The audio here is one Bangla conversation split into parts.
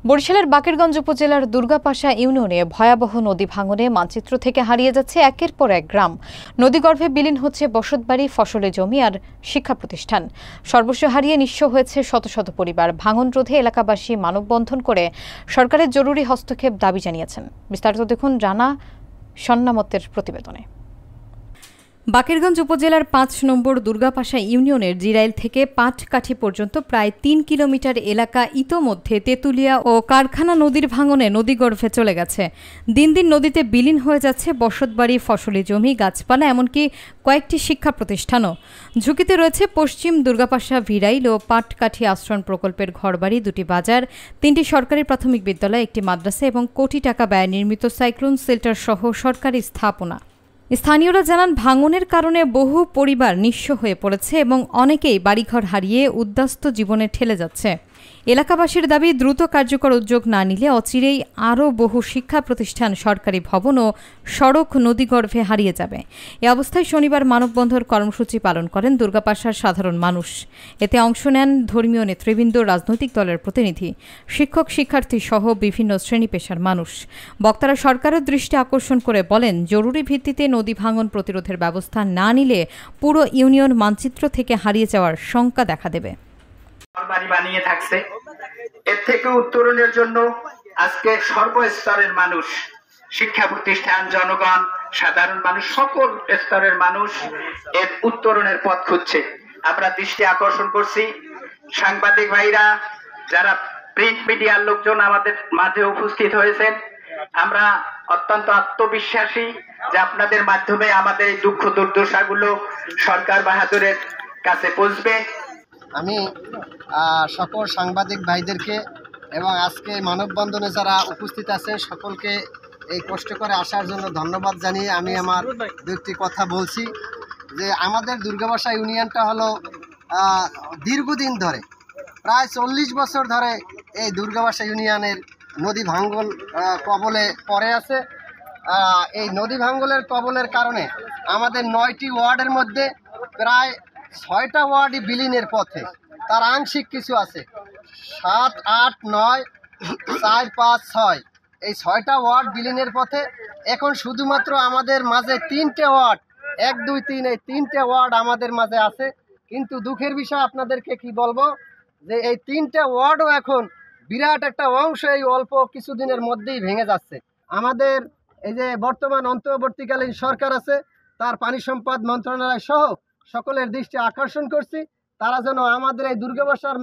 বরিশালের বাকেরগঞ্জ উপজেলার দুর্গাপাশা ইউনিয়নে ভয়াবহ নদী ভাঙনে মানচিত্র থেকে হারিয়ে যাচ্ছে একের পর এক গ্রাম। নদীগর্ভে বিলীন হচ্ছে বসতবাড়ি, ফসলের জমি আর শিক্ষা প্রতিষ্ঠান। সর্বস্ব হারিয়ে নিঃস্ব হয়েছে শত শত পরিবার। ভাঙন রোধে এলাকাবাসী মানববন্ধন করে সরকারের জরুরি হস্তক্ষেপ দাবি জানিয়েছেন। বিস্তারিত দেখুন রানা সন্নামতের প্রতিবেদনে। বাকেরগঞ্জ উপজেলার ৫ নম্বর দুর্গাপাশা ইউনিয়নের জিরাইল থেকে পাটকাঠি পর্যন্ত প্রায় ৩ কিলোমিটার এলাকা ইতোমধ্যে তেঁতুলিয়া ও কারখানা নদীর ভাঙনে নদীগর্ভে চলে গেছে। দিন দিন নদীতে বিলীন হয়ে যাচ্ছে বসতবাড়ি, ফসলি জমি, গাছপালা, এমনকি কয়েকটি শিক্ষা প্রতিষ্ঠানও। ঝুঁকিতে রয়েছে পশ্চিম দুর্গাপাশা ভিরাইল ও পাটকাঠি আশ্রয়ণ প্রকল্পের ঘরবাড়ি, ২টি বাজার, ৩টি সরকারি প্রাথমিক বিদ্যালয়, একটি মাদ্রাসা এবং কোটি টাকা ব্যয়ে নির্মিত সাইক্লোন শেল্টার সহ সরকারি স্থাপনা। স্থানীয়রা জানান, ভাঙনের কারণে বহু পরিবার নিঃস্ব হয়ে পড়েছে এবং অনেকেই বাড়িঘর হারিয়ে উদ্বাস্তু জীবনে ঠেলে যাচ্ছে। এলাকাবাসীর দাবি, দ্রুত কার্যকর উদ্যোগ না নিলে অচিরেই আরও বহু শিক্ষা প্রতিষ্ঠান, সরকারি ভবন ও সড়ক নদীগর্ভে হারিয়ে যাবে। এ অবস্থায় শনিবার মানববন্ধন কর্মসূচি পালন করেন দুর্গাপাশার সাধারণ মানুষ। এতে অংশ নেন ধর্মীয় নেতৃবৃন্দ, রাজনৈতিক দলের প্রতিনিধি, শিক্ষক, শিক্ষার্থী সহ বিভিন্ন শ্রেণী পেশার মানুষ। বক্তারা সরকারের দৃষ্টি আকর্ষণ করে বলেন, জরুরি ভিত্তিতে নদী ভাঙন প্রতিরোধের ব্যবস্থা না নিলে পুরো ইউনিয়ন মানচিত্র থেকে হারিয়ে যাওয়ার শঙ্কা দেখা দেবে। বাড়ি বানিয়ে থাকছে, এর থেকে উত্তরণের জন্য আজকে সর্বস্তরের মানুষ, শিক্ষা প্রতিষ্ঠান, জনগণ, সাধারণ মানুষ, সকল স্তরের মানুষ এর উত্তরণের পথ খুঁজছে। আমরা দৃষ্টি আকর্ষণ করছি, সাংবাদিক ভাইরা, যারা প্রিন্ট মিডিয়ার লোকজন আমাদের মাঝে উপস্থিত হয়েছেন, আমরা অত্যন্ত আত্মবিশ্বাসী যে আপনাদের মাধ্যমে আমাদের এই দুঃখ দুর্দশাগুলো সরকার বাহাদুরের কাছে পৌঁছবে। আমি সকল সাংবাদিক ভাইদেরকে এবং আজকে মানববন্ধনে যারা উপস্থিত আছে সকলকে এই কষ্ট করে আসার জন্য ধন্যবাদ জানিয়ে আমি আমার দুটি কথা বলছি। যে আমাদের দুর্গাপাশা ইউনিয়নটা হলো দীর্ঘদিন ধরে, প্রায় ৪০ বছর ধরে এই দুর্গাপাশা ইউনিয়নের নদী ভাঙ্গন কবলে পড়ে আছে। এই নদী ভাঙ্গলের কবলের কারণে আমাদের ৯টি ওয়ার্ডের মধ্যে প্রায় ৬টা ওয়ার্ডই বিলীনের পথে। তার আংশিক কিছু আছে, ৭, ৮, ৯, ৪, ৫, ৬ এই ৬টা ওয়ার্ড বিলীনের পথে। এখন শুধুমাত্র আমাদের মাঝে ৩টে ওয়ার্ড, ১, ২, ৩ এই ৩টে ওয়ার্ড আমাদের মাঝে আছে। কিন্তু দুঃখের বিষয় আপনাদেরকে কি বলবো, যে এই ৩টে ওয়ার্ডও এখন বিরাট একটা অংশ এই অল্প কিছুদিনের মধ্যেই ভেঙে যাচ্ছে। আমাদের এই যে বর্তমান অন্তর্বর্তীকালীন সরকার আছে, তার পানি সম্পদ মন্ত্রণালয় সহ সকলের দৃষ্টি আকর্ষণ করছি, তারা যেন আমাদের এই দুর্গাপাশার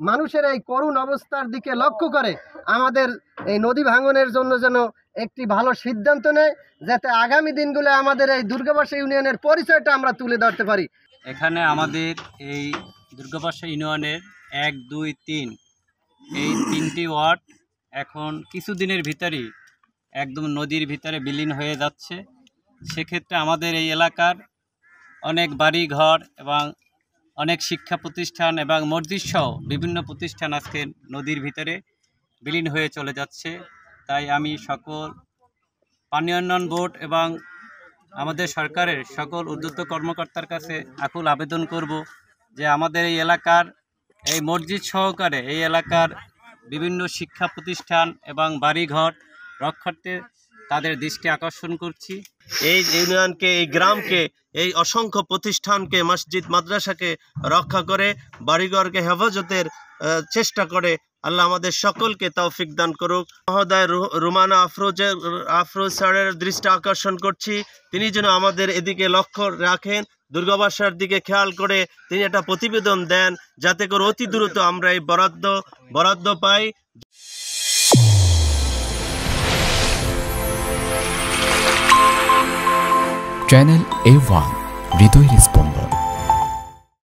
মানুষের এই করুণ অবস্থার দিকে লক্ষ্য করে আমাদের এই নদী ভাঙনের জন্য যেন একটি ভালো সিদ্ধান্ত নেয়, যাতে আগামী দিনগুলো আমাদের এই দুর্গাপাশা ইউনিয়নের পরিচয়টা আমরা তুলে ধরতে পারি। এখানে আমাদের এই দুর্গাপাশা ইউনিয়নের ১, ২, ৩ এই ৩টি ওয়ার্ড এখন কিছুদিনের ভিতরেই একদম নদীর ভিতরে বিলীন হয়ে যাচ্ছে। সেক্ষেত্রে আমাদের এই এলাকার অনেক বাড়ি ঘর এবং অনেক শিক্ষা প্রতিষ্ঠান এবং মসজিদ সহ বিভিন্ন প্রতিষ্ঠান আজকে নদীর ভিতরে বিলীন হয়ে চলে যাচ্ছে। তাই আমি সকল পানি উন্নয়ন বোর্ড এবং আমাদের সরকারের সকল ঊর্ধ্বতন কর্মকর্তার কাছে আকুল আবেদন করব যে আমাদের এই এলাকার এই মসজিদ সহকারে এই এলাকার বিভিন্ন শিক্ষা প্রতিষ্ঠান এবং বাড়িঘর রক্ষার্থে তাদের দৃষ্টি আকর্ষণ করছি। এই ইউনিয়নকে, এই গ্রামকে, এই অসংখ্য প্রতিষ্ঠানকে, মসজিদ মাদ্রাসাকে রক্ষা করে বাড়িঘরকে হেফাজতের চেষ্টা করে আল্লাহ আমাদের সকলকে তৌফিক দান করুক। মহোদয় রুমানা আফরোজ স্যারের দৃষ্টি আকর্ষণ করছি, তিনি যেন আমাদের এদিকে লক্ষ্য রাখেন, দুর্গাপাশার দিকে খেয়াল করে তিনি একটা প্রতিবেদন দেন, যাতে করে অতি দ্রুত আমরা এই বরাদ্দ পাই। চ্যানেল A1 হৃদয়ের স্পন্দন।